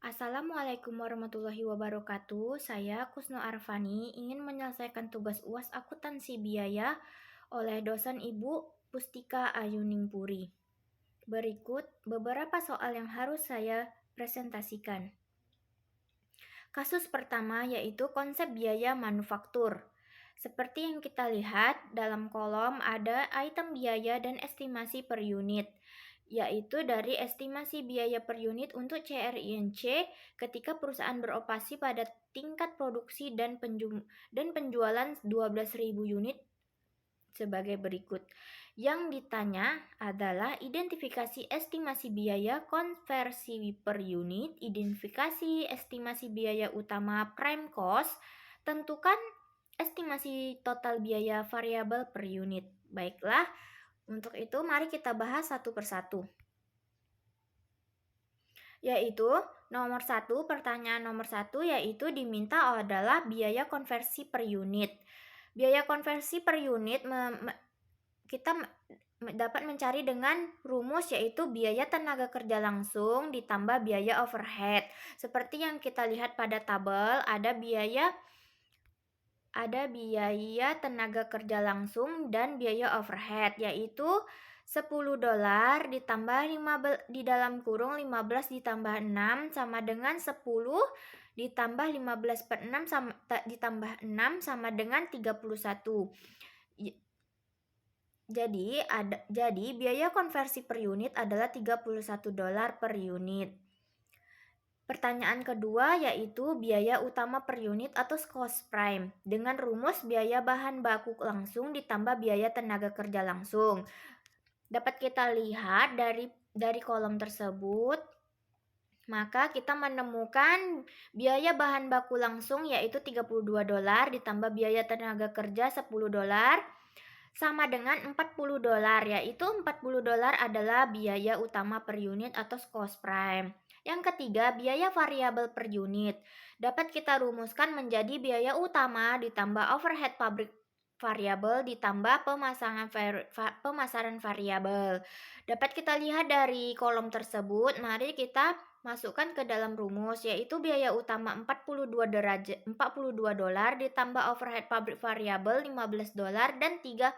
Assalamualaikum warahmatullahi wabarakatuh. Saya Kusno Arfani ingin menyelesaikan tugas UAS akuntansi biaya oleh dosen Ibu Pustika Ayuningpuri. Berikut beberapa soal yang harus saya presentasikan. Kasus pertama yaitu konsep biaya manufaktur. Seperti yang kita lihat, dalam kolom ada item biaya dan estimasi per unit, yaitu dari estimasi biaya per unit untuk CRINC ketika perusahaan beroperasi pada tingkat produksi dan penjualan 12.000 unit sebagai berikut. Yang ditanya adalah identifikasi estimasi biaya konversi per unit, identifikasi estimasi biaya utama prime cost, tentukan estimasi total biaya variabel per unit. Baiklah, untuk itu mari kita bahas satu persatu. Yaitu pertanyaan nomor satu yaitu diminta adalah biaya konversi per unit. Biaya konversi per unit kita dapat mencari dengan rumus yaitu biaya tenaga kerja langsung ditambah biaya overhead. Seperti yang kita lihat pada tabel, ada biaya tenaga kerja langsung dan biaya overhead, yaitu $10 ditambah 15 di dalam kurung 15 ditambah 6 sama dengan 10 ditambah 15 per 6 ditambah 6 sama dengan 31. Jadi biaya konversi per unit adalah $31 per unit. Pertanyaan kedua yaitu biaya utama per unit atau cost prime dengan rumus biaya bahan baku langsung ditambah biaya tenaga kerja langsung. Dapat kita lihat dari kolom tersebut, maka kita menemukan biaya bahan baku langsung yaitu $32 ditambah biaya tenaga kerja $10 sama dengan $40, yaitu $40 adalah biaya utama per unit atau cost prime. Yang ketiga, biaya variabel per unit. Dapat kita rumuskan menjadi biaya utama ditambah overhead pabrik variabel ditambah pemasaran variabel. Dapat kita lihat dari kolom tersebut, mari kita masukkan ke dalam rumus yaitu biaya utama $42 ditambah overhead pabrik variabel $15 dan $3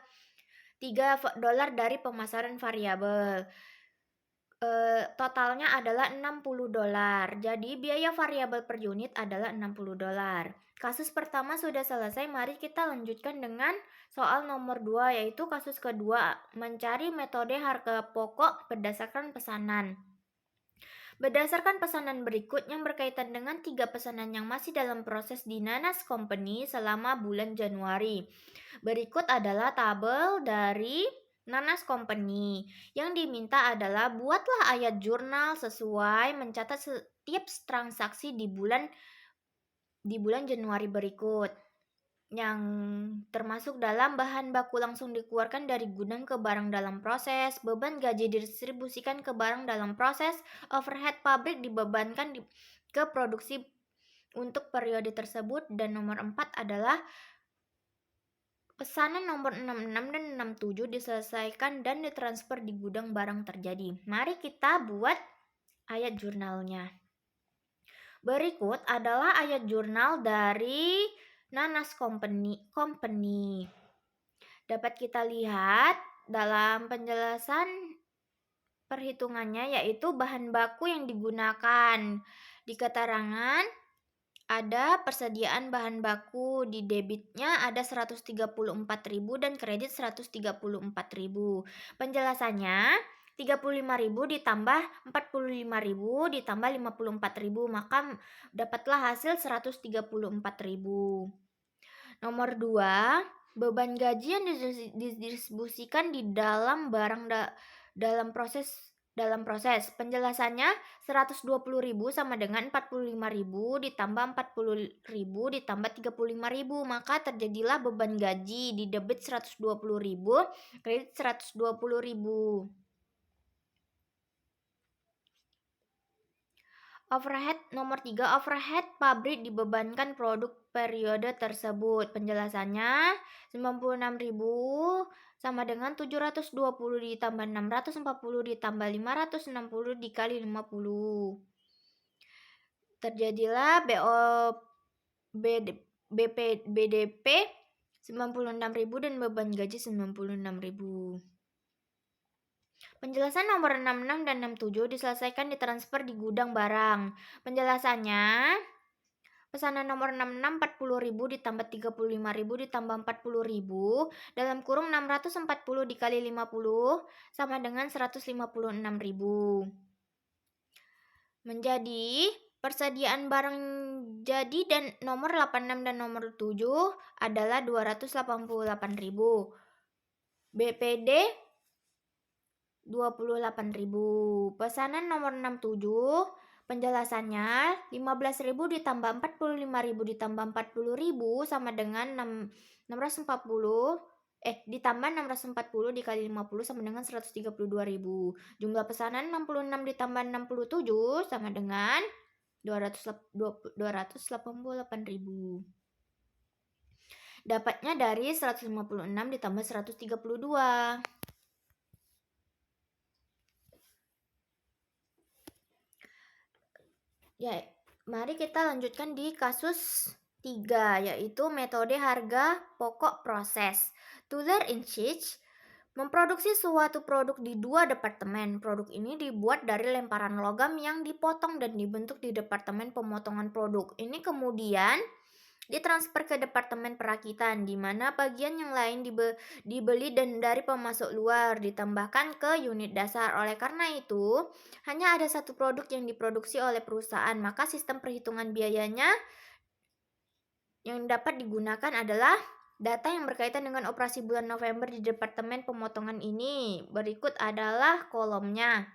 dari pemasaran variabel. Totalnya adalah $60. Jadi biaya variabel per unit adalah $60. Kasus pertama sudah selesai, mari kita lanjutkan dengan soal nomor 2 yaitu kasus kedua, mencari metode harga pokok berdasarkan pesanan. Berdasarkan pesanan berikut yang berkaitan dengan 3 pesanan yang masih dalam proses di Nanas Company selama bulan Januari. Berikut adalah tabel dari Nanas Company. Yang diminta adalah buatlah ayat jurnal sesuai mencatat setiap transaksi di bulan Januari berikut, yang termasuk dalam bahan baku langsung dikeluarkan dari gudang ke barang dalam proses, beban gaji didistribusikan ke barang dalam proses, overhead pabrik dibebankan ke produksi untuk periode tersebut, dan nomor 4 adalah pesanan nomor 66 dan 67 diselesaikan dan ditransfer di gudang barang terjadi. Mari kita buat ayat jurnalnya. Berikut adalah ayat jurnal dari Nanas Company. Dapat kita lihat dalam penjelasan perhitungannya yaitu bahan baku yang digunakan. Di keterangan ada persediaan bahan baku, di debitnya ada 134.000 dan kredit 134.000. Penjelasannya 35.000 ditambah 45.000 ditambah 54.000, maka dapatlah hasil 134.000. Nomor 2, beban gaji yang didistribusikan di dalam barang dalam proses. Penjelasannya 120.000 sama dengan 45.000 ditambah 40.000 ditambah 35.000, maka terjadilah beban gaji di debit 120.000, kredit 120.000. Overhead nomor 3, overhead pabrik dibebankan produk periode tersebut. Penjelasannya 96.000 sama dengan 720 ditambah 640 ditambah 560 dikali 50. terjadilah BDP 96.000 dan beban gaji 96.000. Penjelasan nomor 66 dan 67 diselesaikan ditransfer di gudang barang. Penjelasannya, pesanan nomor 66 40.000 ditambah 35.000 ditambah 40.000 dalam kurung 640 dikali 50 sama dengan 156.000. Menjadi persediaan barang jadi dan nomor 86 dan nomor 7 adalah 288.000. BPD 28.000. Pesanan nomor 67, penjelasannya 15.000 ditambah 45.000 ditambah 40.000 sama dengan 640 ditambah 640 dikali 50 sama dengan 132.000. Jumlah pesanan 66 ditambah 67 sama dengan 288.000. Dapatnya dari 156 ditambah 132. Ya, mari kita lanjutkan di kasus 3, yaitu metode harga pokok proses. Tuller Inchich memproduksi suatu produk di 2 departemen. Produk ini dibuat dari lemparan logam yang dipotong dan dibentuk di departemen pemotongan produk. Ini kemudian ditransfer ke departemen perakitan, di mana bagian yang lain dibeli dan dari pemasok luar ditambahkan ke unit dasar. Oleh karena itu, hanya ada satu produk yang diproduksi oleh perusahaan, maka sistem perhitungan biayanya yang dapat digunakan adalah data yang berkaitan dengan operasi bulan November di departemen pemotongan ini. Berikut adalah kolomnya.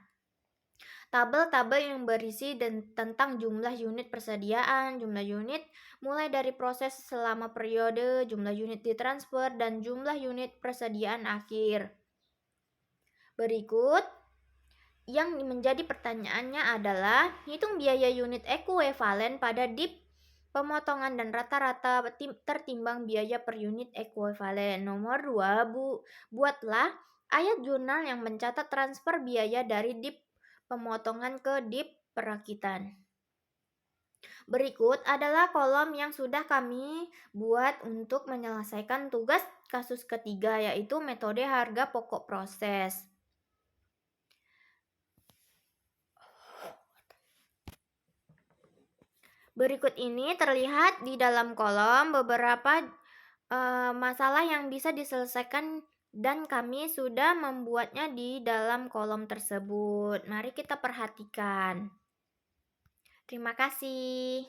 Tabel-tabel yang berisi tentang jumlah unit persediaan, jumlah unit mulai dari proses selama periode, jumlah unit ditransfer, dan jumlah unit persediaan akhir. Berikut yang menjadi pertanyaannya adalah hitung biaya unit ekuivalen pada DIP pemotongan dan rata-rata tertimbang biaya per unit ekuivalen. Nomor 2, buatlah ayat jurnal yang mencatat transfer biaya dari DIP pemotongan ke DIP perakitan. Berikut adalah kolom yang sudah kami buat untuk menyelesaikan tugas kasus ketiga, yaitu metode harga pokok proses. Berikut ini terlihat di dalam kolom beberapa masalah yang bisa diselesaikan dan kami sudah membuatnya di dalam kolom tersebut. Mari kita perhatikan. Terima kasih.